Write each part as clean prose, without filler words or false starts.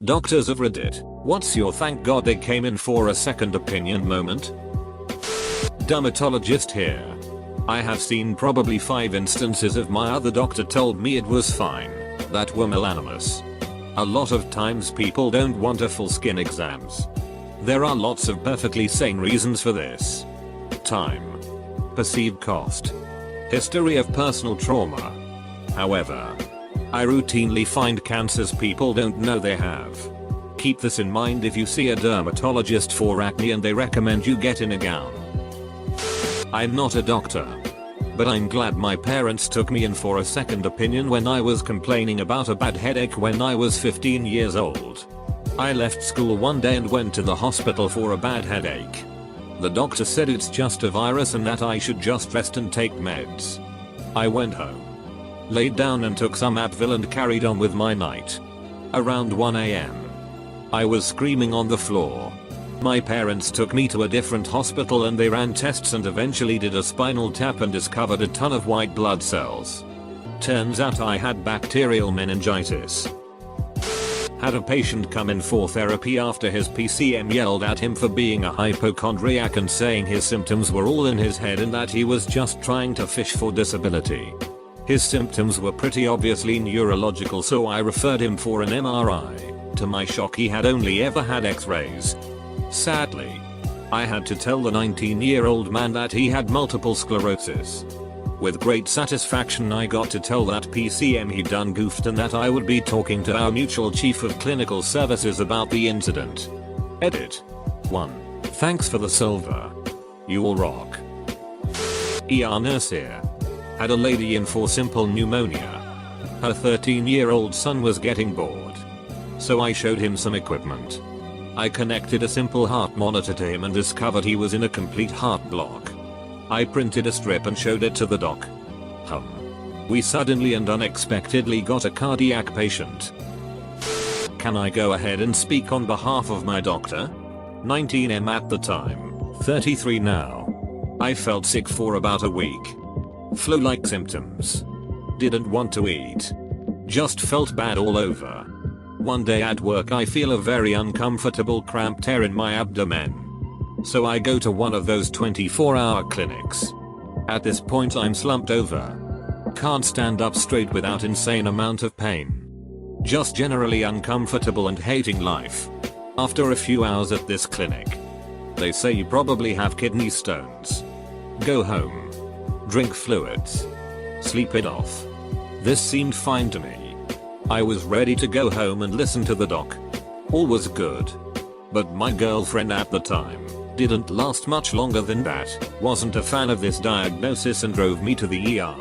Doctors of Reddit, what's your thank god they came in for a second opinion moment? Dermatologist here. I have seen probably 5 instances of my other doctor told me it was fine, that were melanimous. A lot of times people don't want a full skin exams. There are lots of perfectly sane reasons for this. Time. Perceived cost. History of personal trauma. However, I routinely find cancers people don't know they have. Keep this in mind if you see a dermatologist for acne and they recommend you get in a gown. I'm not a doctor, but I'm glad my parents took me in for a second opinion when I was complaining about a bad headache when I was 15 years old. I left school one day and went to the hospital for a bad headache. The doctor said it's just a virus and that I should just rest and take meds. I went home, laid down and took some Advil and carried on with my night. Around 1 AM, I was screaming on the floor. My parents took me to a different hospital and they ran tests and eventually did a spinal tap and discovered a ton of white blood cells. Turns out I had bacterial meningitis. Had a patient come in for therapy after his PCM yelled at him for being a hypochondriac and saying his symptoms were all in his head and that he was just trying to fish for disability. His symptoms were pretty obviously neurological, so I referred him for an MRI. To my shock, he had only ever had x-rays. Sadly, I had to tell the 19-year-old man that he had multiple sclerosis. With great satisfaction I got to tell that PCM he'd done goofed and that I would be talking to our mutual chief of clinical services about the incident. Edit. 1. Thanks for the silver. You all rock. ER nurse here. Had a lady in for simple pneumonia. Her 13-year-old son was getting bored, so I showed him some equipment. I connected a simple heart monitor to him and discovered he was in a complete heart block. I printed a strip and showed it to the doc. We suddenly and unexpectedly got a cardiac patient. Can I go ahead and speak on behalf of my doctor? 19M at the time, 33 now. I felt sick for about a week. Flu-like symptoms. Didn't want to eat. Just felt bad all over. One day at work I feel a very uncomfortable cramp tear in my abdomen. So I go to one of those 24-hour clinics. At this point I'm slumped over. Can't stand up straight without insane amount of pain. Just generally uncomfortable and hating life. After a few hours at this clinic, they say you probably have kidney stones. Go home. Drink fluids. Sleep it off. This seemed fine to me. I was ready to go home and listen to the doc. All was good. But my girlfriend at the time didn't last much longer than that, wasn't a fan of this diagnosis and drove me to the ER.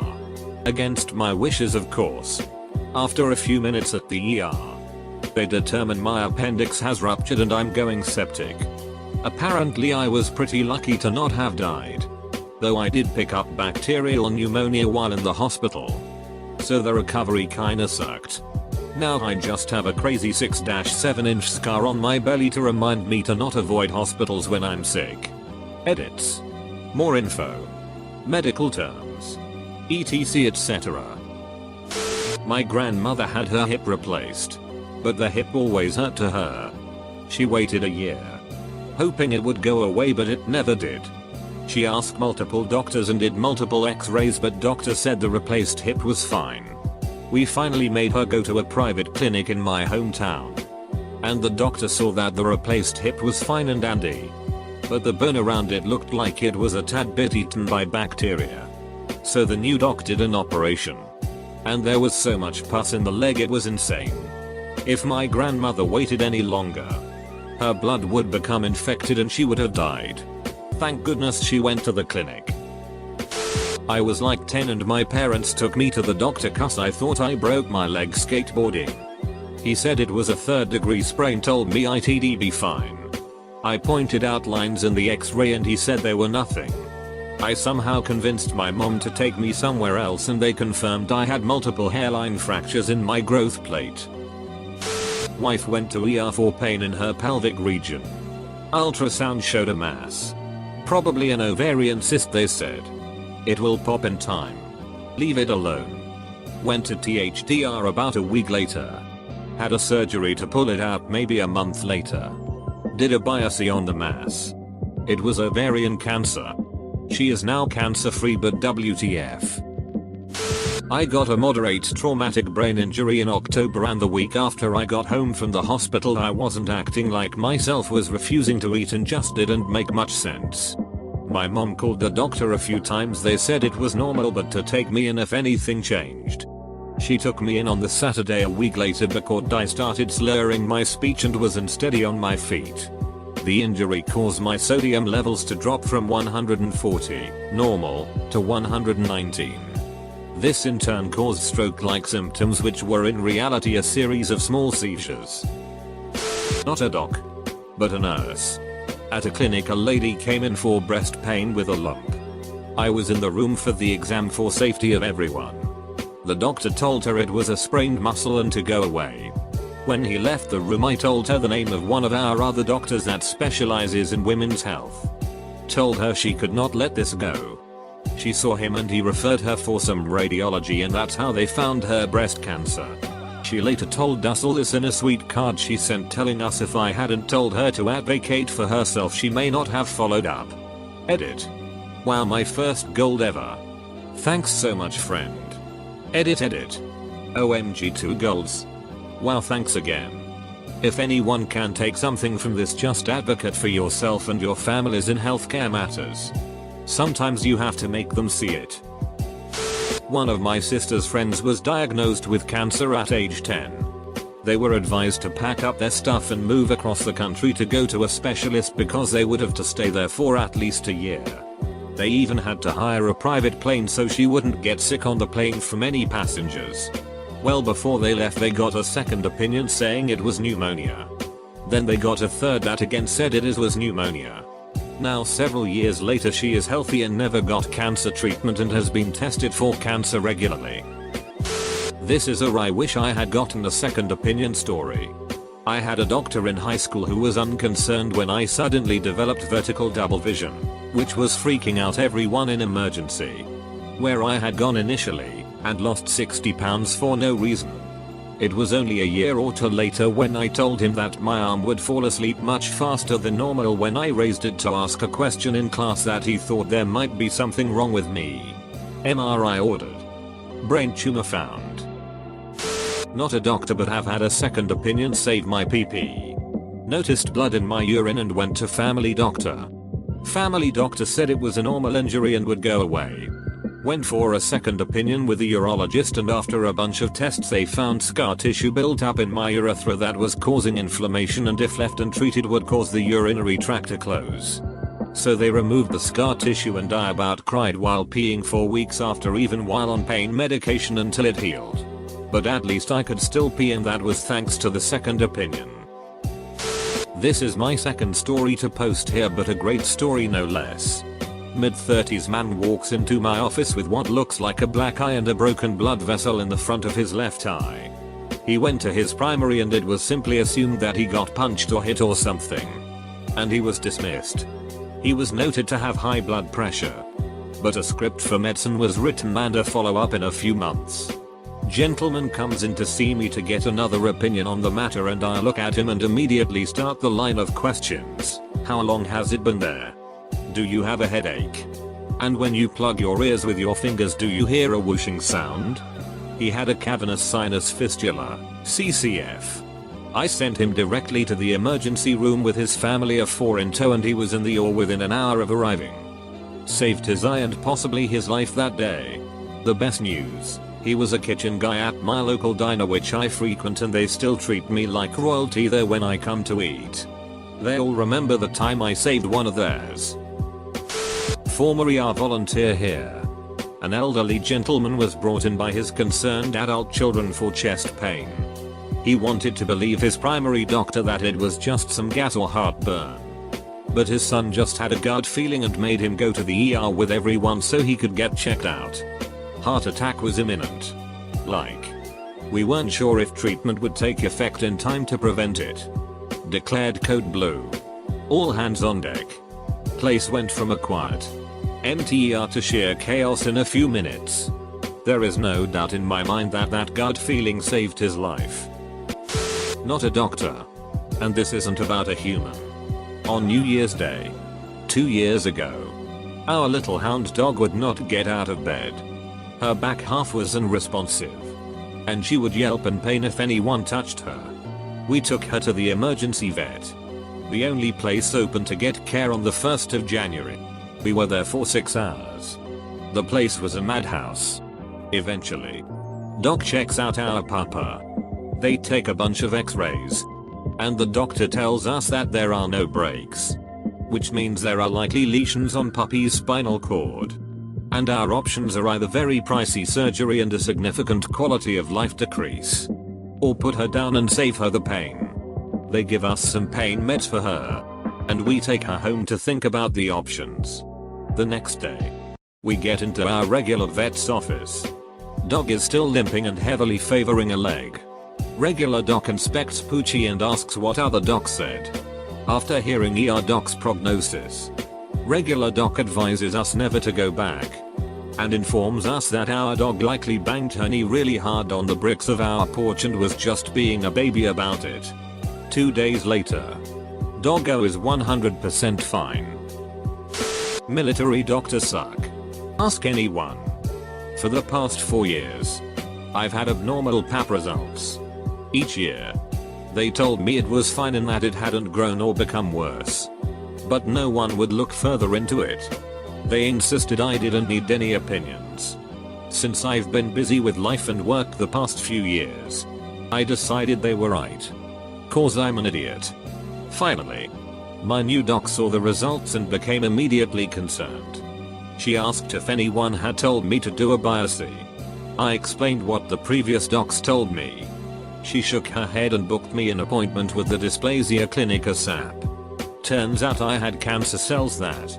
Against my wishes, of course. After a few minutes at the ER, they determined my appendix has ruptured and I'm going septic. Apparently I was pretty lucky to not have died, though I did pick up bacterial pneumonia while in the hospital. So the recovery kinda sucked. Now I just have a crazy 6-7 inch scar on my belly to remind me to not avoid hospitals when I'm sick. Edits. More info. Medical terms. etc etc. My grandmother had her hip replaced, but the hip always hurt to her. She waited a year, hoping it would go away, but it never did. She asked multiple doctors and did multiple x-rays, but doctor said the replaced hip was fine. We finally made her go to a private clinic in my hometown. And the doctor saw that the replaced hip was fine and dandy. But the bone around it looked like it was a tad bit eaten by bacteria. So the new doc did an operation. And there was so much pus in the leg it was insane. If my grandmother waited any longer, her blood would become infected and she would have died. Thank goodness she went to the clinic. I was like 10 and my parents took me to the doctor cause I thought I broke my leg skateboarding. He said it was a 3rd degree sprain, told me I'd be fine. I pointed out lines in the x-ray and he said they were nothing. I somehow convinced my mom to take me somewhere else and they confirmed I had multiple hairline fractures in my growth plate. Wife went to ER for pain in her pelvic region. Ultrasound showed a mass. Probably an ovarian cyst, they said. It will pop in time. Leave it alone. Went to THDR about a week later. Had a surgery to pull it out maybe a month later. Did a biopsy on the mass. It was ovarian cancer. She is now cancer free, but WTF. I got a moderate traumatic brain injury in October, and the week after I got home from the hospital I wasn't acting like myself, was refusing to eat, and just didn't make much sense. My mom called the doctor a few times. They said it was normal but to take me in if anything changed. She took me in on the Saturday a week later because I started slurring my speech and was unsteady on my feet. The injury caused my sodium levels to drop from 140, normal, to 119. This in turn caused stroke-like symptoms, which were in reality a series of small seizures. Not a doc, but a nurse. At a clinic, a lady came in for breast pain with a lump. I was in the room for the exam for safety of everyone. The doctor told her it was a sprained muscle and to go away. When he left the room, I told her the name of one of our other doctors that specializes in women's health. Told her she could not let this go. She saw him and he referred her for some radiology, and that's how they found her breast cancer. She later told us all this in a sweet card she sent, telling us if I hadn't told her to advocate for herself she may not have followed up. Edit. Wow, my first gold ever. Thanks so much, friend. Edit. OMG, 2 golds. Wow, thanks again. If anyone can take something from this, just advocate for yourself and your families in healthcare matters. Sometimes you have to make them see it. One of my sister's friends was diagnosed with cancer at age 10. They were advised to pack up their stuff and move across the country to go to a specialist because they would have to stay there for at least a year. They even had to hire a private plane so she wouldn't get sick on the plane from any passengers. Well, before they left they got a second opinion saying it was pneumonia. Then they got a third that again said it was pneumonia. Now several years later she is healthy and never got cancer treatment and has been tested for cancer regularly. This is a I wish I had gotten a second opinion story. I had a doctor in high school who was unconcerned when I suddenly developed vertical double vision, which was freaking out everyone in emergency. Where I had gone initially, and lost 60 pounds for no reason. It was only a year or two later when I told him that my arm would fall asleep much faster than normal when I raised it to ask a question in class that he thought there might be something wrong with me. MRI ordered. Brain tumor found. Not a doctor, but have had a second opinion save my PP. Noticed blood in my urine and went to family doctor. Family doctor said it was a normal injury and would go away. Went for a second opinion with the urologist, and after a bunch of tests they found scar tissue built up in my urethra that was causing inflammation and if left untreated would cause the urinary tract to close. So they removed the scar tissue and I about cried while peeing for weeks after, even while on pain medication, until it healed. But at least I could still pee, and that was thanks to the second opinion. This is my second story to post here, but a great story no less. Mid-30s man walks into my office with what looks like a black eye and a broken blood vessel in the front of his left eye. He went to his primary and it was simply assumed that he got punched or hit or something. And he was dismissed. He was noted to have high blood pressure. But a script for medicine was written and a follow-up in a few months. Gentleman comes in to see me to get another opinion on the matter, and I look at him and immediately start the line of questions. How long has it been there? Do you have a headache? And when you plug your ears with your fingers, do you hear a whooshing sound? He had a cavernous sinus fistula, CCF. I sent him directly to the emergency room with his family of 4 in tow, and he was in the OR within an hour of arriving. Saved his eye and possibly his life that day. The best news, he was a kitchen guy at my local diner which I frequent, and they still treat me like royalty there when I come to eat. They all remember the time I saved one of theirs. Former ER volunteer here. An elderly gentleman was brought in by his concerned adult children for chest pain. He wanted to believe his primary doctor that it was just some gas or heartburn. But his son just had a gut feeling and made him go to the ER with everyone so he could get checked out. Heart attack was imminent. We weren't sure if treatment would take effect in time to prevent it. Declared code blue. All hands on deck. Place went from a quiet, empty ER to sheer chaos in a few minutes. There is no doubt in my mind that that gut feeling saved his life. not a doctor. And this isn't about a human. On New Year's Day, 2 years ago, our little hound dog would not get out of bed. Her back half was unresponsive, and she would yelp in pain if anyone touched her. We took her to the emergency vet, the only place open to get care on the 1st of January. We were there for 6 hours. The place was a madhouse. Eventually, doc checks out our pupper. They take a bunch of x-rays, and the doctor tells us that there are no breaks, which means there are likely lesions on puppy's spinal cord. And our options are either very pricey surgery and a significant quality of life decrease, or put her down and save her the pain. They give us some pain meds for her, and we take her home to think about the options. The next day, we get into our regular vet's office. Dog is still limping and heavily favoring a leg. Regular doc inspects Poochie and asks what other doc said. After hearing ER doc's prognosis, regular doc advises us never to go back, and informs us that our dog likely banged her knee really hard on the bricks of our porch and was just being a baby about it. 2 days later, doggo is 100% fine. Military doctors suck. Ask anyone. For the past 4 years, I've had abnormal pap results. Each year, they told me it was fine and that it hadn't grown or become worse. But no one would look further into it. They insisted I didn't need any opinions. Since I've been busy with life and work the past few years, I decided they were right. 'Cause I'm an idiot. Finally, my new doc saw the results and became immediately concerned. She asked if anyone had told me to do a biopsy. I explained what the previous docs told me. She shook her head and booked me an appointment with the Dysplasia Clinic ASAP. Turns out I had cancer cells that,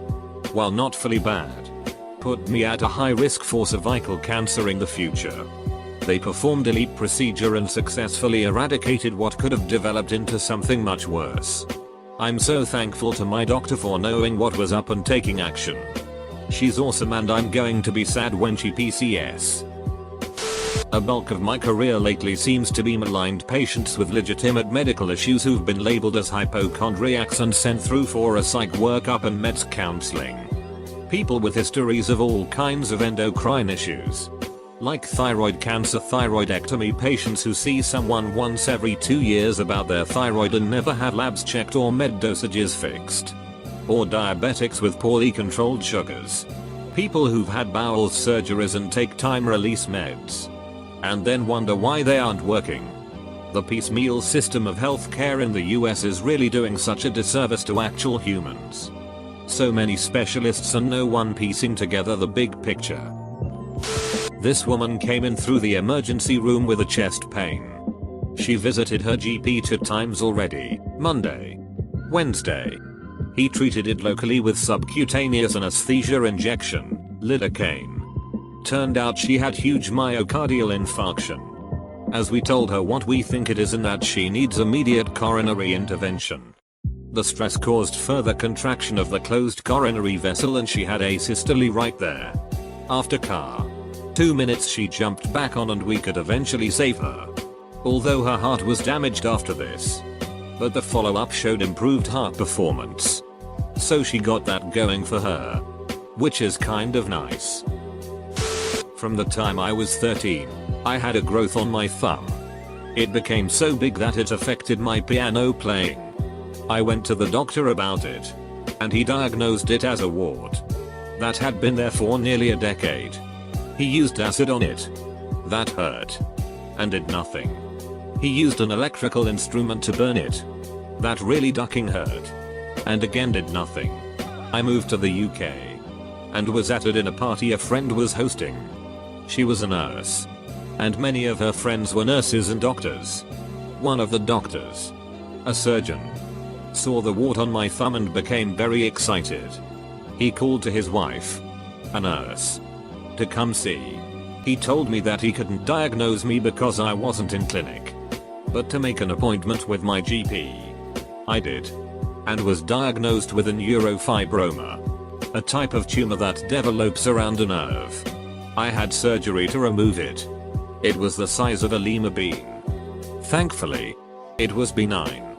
while not fully bad, put me at a high risk for cervical cancer in the future. They performed a LEAP procedure and successfully eradicated what could have developed into something much worse. I'm so thankful to my doctor for knowing what was up and taking action. She's awesome and I'm going to be sad when she PCS. A bulk of my career lately seems to be maligned patients with legitimate medical issues who've been labeled as hypochondriacs and sent through for a psych workup and meds counseling. People with histories of all kinds of endocrine issues, like thyroid cancer, thyroidectomy, patients who see someone once every 2 years about their thyroid and never have labs checked or med dosages fixed, or diabetics with poorly controlled sugars, people who've had bowel surgeries and take time release meds, and then wonder why they aren't working. The piecemeal system of healthcare in the US is really doing such a disservice to actual humans. So many specialists and no one piecing together the big picture. This woman came in through the emergency room with a chest pain. She visited her GP 2 times already, Monday, Wednesday. He treated it locally with subcutaneous anesthesia injection, lidocaine. Turned out she had huge myocardial infarction. As we told her what we think it is and that she needs immediate coronary intervention. The stress caused further contraction of the closed coronary vessel and she had asystole right there. After 2 minutes she jumped back on and we could eventually save her. Although her heart was damaged after this. But the follow-up showed improved heart performance. So she got that going for her. Which is kind of nice. From the time I was 13, I had a growth on my thumb. It became so big that it affected my piano playing. I went to the doctor about it, and he diagnosed it as a wart that had been there for nearly a decade. He used acid on it. That hurt. And did nothing. He used an electrical instrument to burn it. That really ducking hurt. And again did nothing. I moved to the UK and was at a dinner party a friend was hosting. She was a nurse, and many of her friends were nurses and doctors. One of the doctors, a surgeon, saw the wart on my thumb and became very excited. He called to his wife, a nurse, to come see. He told me that he couldn't diagnose me because I wasn't in clinic, but to make an appointment with my GP. I did, and was diagnosed with a neurofibroma, a type of tumor that develops around a nerve. I had surgery to remove it. It was the size of a lima bean. Thankfully, It was benign.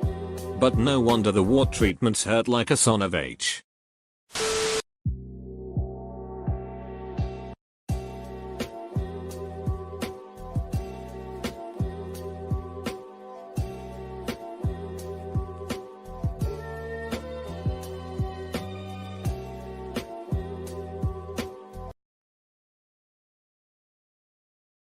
But no wonder the wart treatments hurt like a son of H.